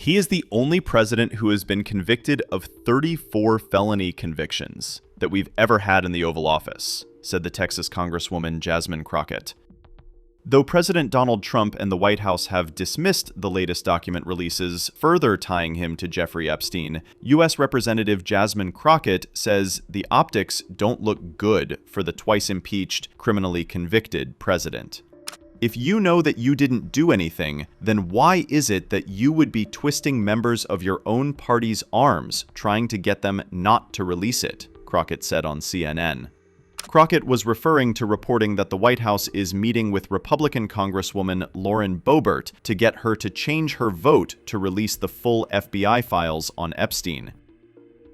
He is the only president who has been convicted of 34 felony convictions that we've ever had in the Oval Office, said the Texas Congresswoman Jasmine Crockett. Though President Donald Trump and the White House have dismissed the latest document releases, further tying him to Jeffrey Epstein, U.S. Representative Jasmine Crockett says the optics don't look good for the twice-impeached, criminally convicted president. If you know that you didn't do anything, then why is it that you would be twisting members of your own party's arms, trying to get them not to release it? Crockett said on CNN. Crockett was referring to reporting that the White House is meeting with Republican Congresswoman Lauren Boebert to get her to change her vote to release the full FBI files on Epstein.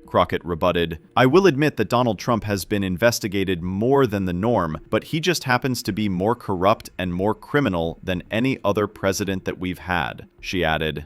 Crockett rebutted, "I will admit that Donald Trump has been investigated more than the norm, but he just happens to be more corrupt and more criminal than any other president that we've had." She added,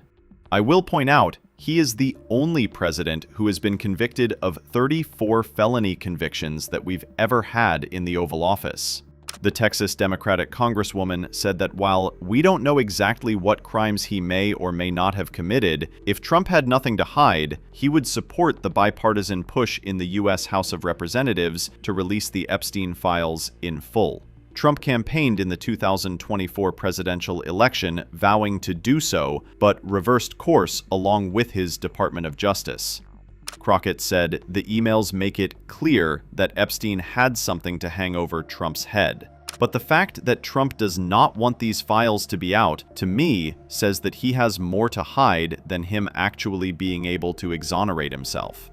"I will point out, he is the only president who has been convicted of 34 felony convictions that we've ever had in the Oval Office." The Texas Democratic Congresswoman said that while we don't know exactly what crimes he may or may not have committed, if Trump had nothing to hide, he would support the bipartisan push in the U.S. House of Representatives to release the Epstein files in full. Trump campaigned in the 2024 presidential election, vowing to do so, but reversed course along with his Department of Justice. Crockett said the emails make it clear that Epstein had something to hang over Trump's head. But the fact that Trump does not want these files to be out, to me, says that he has more to hide than him actually being able to exonerate himself.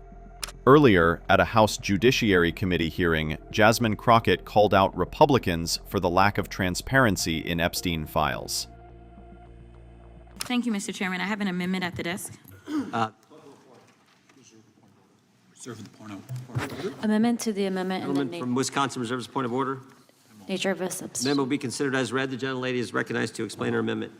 Earlier, at a House Judiciary Committee hearing, Jasmine Crockett called out Republicans for the lack of transparency in Epstein files. Thank you, Mr. Chairman. I have an amendment at the desk. Amendment to the amendment. Gentleman from Wisconsin reserves a point of order. Nature of a substitute. Amendment will be considered as read. The gentlelady is recognized to explain her amendment.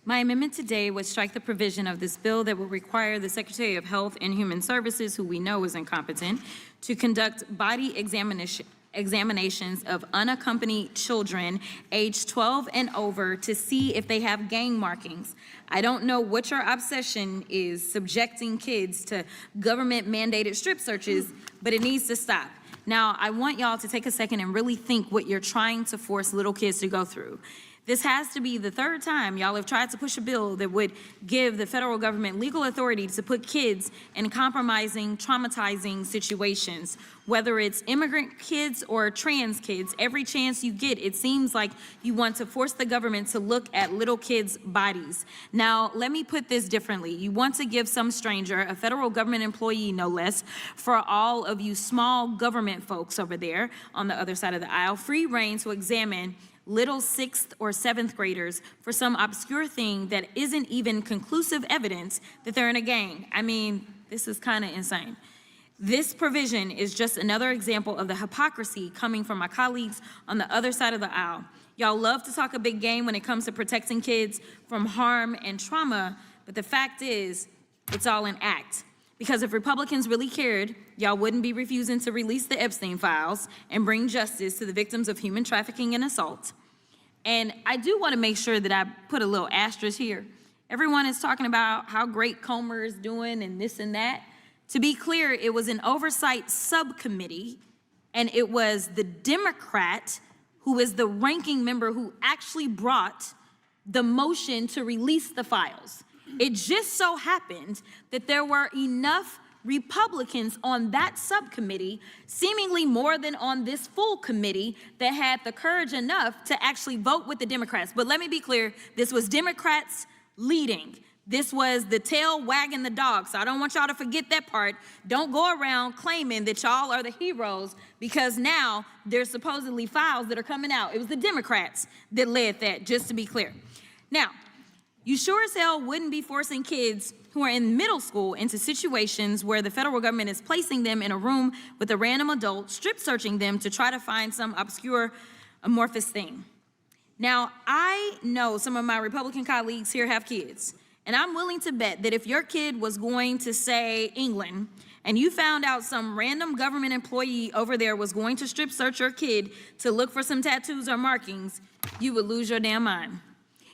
My amendment today would strike the provision of this bill that would require the Secretary of Health and Human Services, who we know is incompetent, to conduct body examinations of unaccompanied children aged 12 and over to see if they have gang markings. I don't know what your obsession is subjecting kids to government-mandated strip searches, but it needs to stop. Now, I want y'all to take a second and really think what you're trying to force little kids to go through. This has to be the third time y'all have tried to push a bill that would give the federal government legal authority to put kids in compromising, traumatizing situations. Whether it's immigrant kids or trans kids, every chance you get, it seems like you want to force the government to look at little kids' bodies. Now, let me put this differently. You want to give some stranger, a federal government employee no less, for all of you small government folks over there on the other side of the aisle, free reign to examine little 6th or 7th graders for some obscure thing that isn't even conclusive evidence that they're in a gang. I mean, this is kind of insane. This provision is just another example of the hypocrisy coming from my colleagues on the other side of the aisle. Y'all love to talk a big game when it comes to protecting kids from harm and trauma, but the fact is, it's all an act. Because if Republicans really cared, y'all wouldn't be refusing to release the Epstein files and bring justice to the victims of human trafficking and assault. And I do want to make sure that I put a little asterisk here. Everyone is talking about how great Comer is doing and this and that. To be clear, it was an oversight subcommittee, and it was the Democrat who is the ranking member who actually brought the motion to release the files. It just so happened that there were enough Republicans on that subcommittee, seemingly more than on this full committee, that had the courage enough to actually vote with the Democrats. But let me be clear, this was Democrats leading. This was the tail wagging the dog, so I don't want y'all to forget that part. Don't go around claiming that y'all are the heroes because now there's supposedly files that are coming out. It was the Democrats that led that, just to be clear. Now, you sure as hell wouldn't be forcing kids who are in middle school into situations where the federal government is placing them in a room with a random adult, strip searching them to try to find some obscure amorphous thing. Now, I know some of my Republican colleagues here have kids, and I'm willing to bet that if your kid was going to, say, England, and you found out some random government employee over there was going to strip search your kid to look for some tattoos or markings, you would lose your damn mind.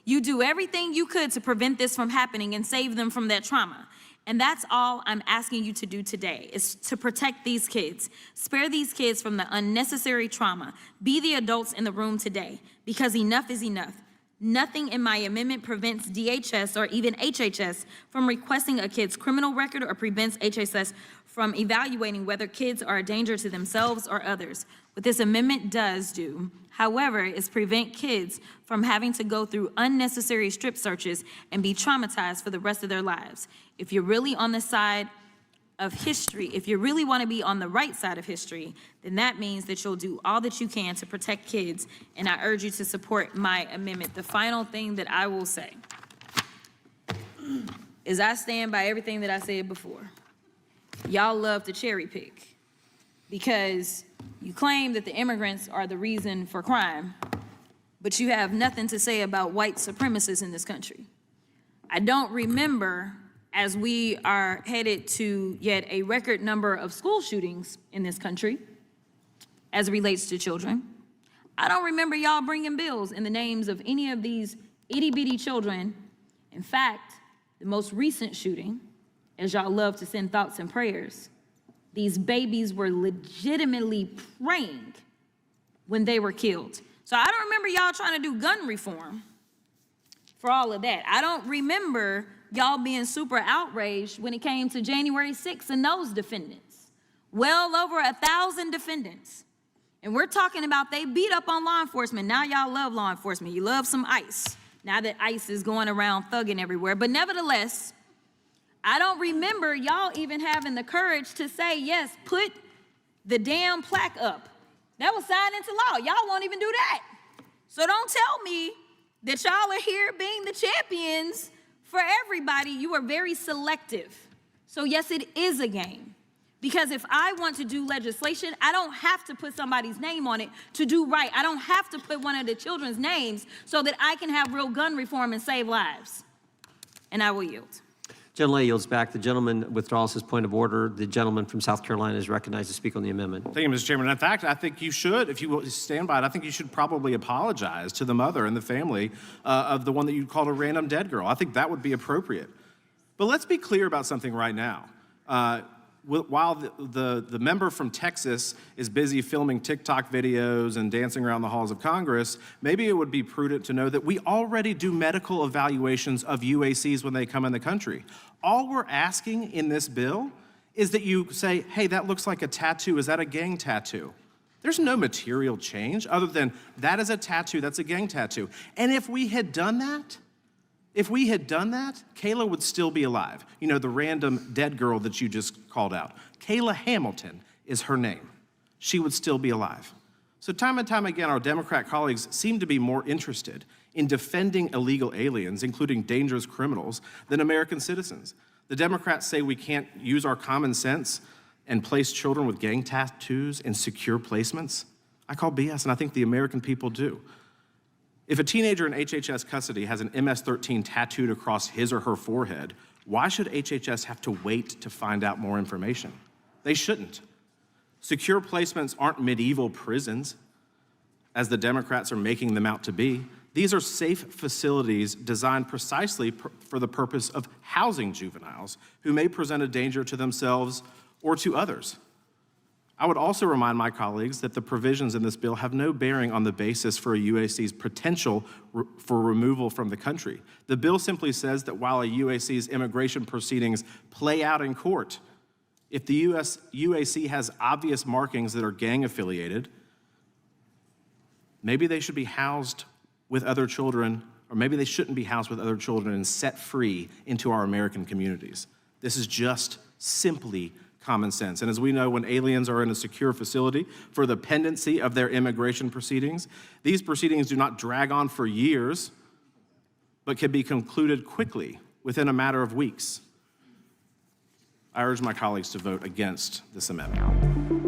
You do everything you could to prevent this from happening and save them from that trauma. And that's all I'm asking you to do today, is to protect these kids. Spare these kids from the unnecessary trauma. Be the adults in the room today, because enough is enough. Nothing in my amendment prevents DHS or even HHS from requesting a kid's criminal record or prevents HHS from evaluating whether kids are a danger to themselves or others. What this amendment does do, however, is prevent kids from having to go through unnecessary strip searches and be traumatized for the rest of their lives. If you're really on the side of history, if you really want to be on the right side of history, then that means that you'll do all that you can to protect kids, and I urge you to support my amendment. The final thing that I will say is I stand by everything that I said before. Y'all love to cherry pick because you claim that the immigrants are the reason for crime, but you have nothing to say about white supremacists in this country. I don't remember, as we are headed to yet a record number of school shootings in this country as it relates to children, I don't remember y'all bringing bills in the names of any of these itty-bitty children. In fact, the most recent shooting, as y'all love to send thoughts and prayers, these babies were legitimately praying when they were killed. So I don't remember y'all trying to do gun reform for all of that. I don't remember y'all being super outraged when it came to January 6th and those defendants. Well over 1,000 defendants. And we're talking about they beat up on law enforcement. Now y'all love law enforcement. You love some ICE. Now that ICE is going around thugging everywhere. But nevertheless, I don't remember y'all even having the courage to say, yes, put the damn plaque up. That was signed into law. Y'all won't even do that. So don't tell me that y'all are here being the champions for everybody. You are very selective. So yes, it is a game. Because if I want to do legislation, I don't have to put somebody's name on it to do right. I don't have to put one of the children's names so that I can have real gun reform and save lives. And I will yield. Gentlelady yields back. The gentleman withdraws his point of order. The gentleman from South Carolina is recognized to speak on the amendment. Thank you, Mr. Chairman. In fact, I think you should, if you will stand by it, I think you should probably apologize to the mother and the family of the one that you called a random dead girl. I think that would be appropriate. But let's be clear about something right now. While the member from Texas is busy filming TikTok videos and dancing around the halls of Congress, maybe it would be prudent to know that we already do medical evaluations of UACs when they come in the country. All we're asking in this bill is that you say, hey, that looks like a tattoo. Is that a gang tattoo? There's no material change other than that is a tattoo, that's a gang tattoo. And if we had done that, Kayla would still be alive. You know, the random dead girl that you just called out. Kayla Hamilton is her name. She would still be alive. So time and time again, our Democrat colleagues seem to be more interested in defending illegal aliens, including dangerous criminals, than American citizens. The Democrats say we can't use our common sense and place children with gang tattoos in secure placements. I call BS, and I think the American people do. If a teenager in HHS custody has an MS-13 tattooed across his or her forehead, why should HHS have to wait to find out more information? They shouldn't. Secure placements aren't medieval prisons, as the Democrats are making them out to be. These are safe facilities designed precisely for the purpose of housing juveniles who may present a danger to themselves or to others. I would also remind my colleagues that the provisions in this bill have no bearing on the basis for a UAC's potential for removal from the country. The bill simply says that while a UAC's immigration proceedings play out in court, if the UAC has obvious markings that are gang affiliated, maybe they should be housed with other children, or maybe they shouldn't be housed with other children and set free into our American communities. This is just simply common sense. And as we know, when aliens are in a secure facility for the pendency of their immigration proceedings, these proceedings do not drag on for years, but can be concluded quickly within a matter of weeks. I urge my colleagues to vote against this amendment.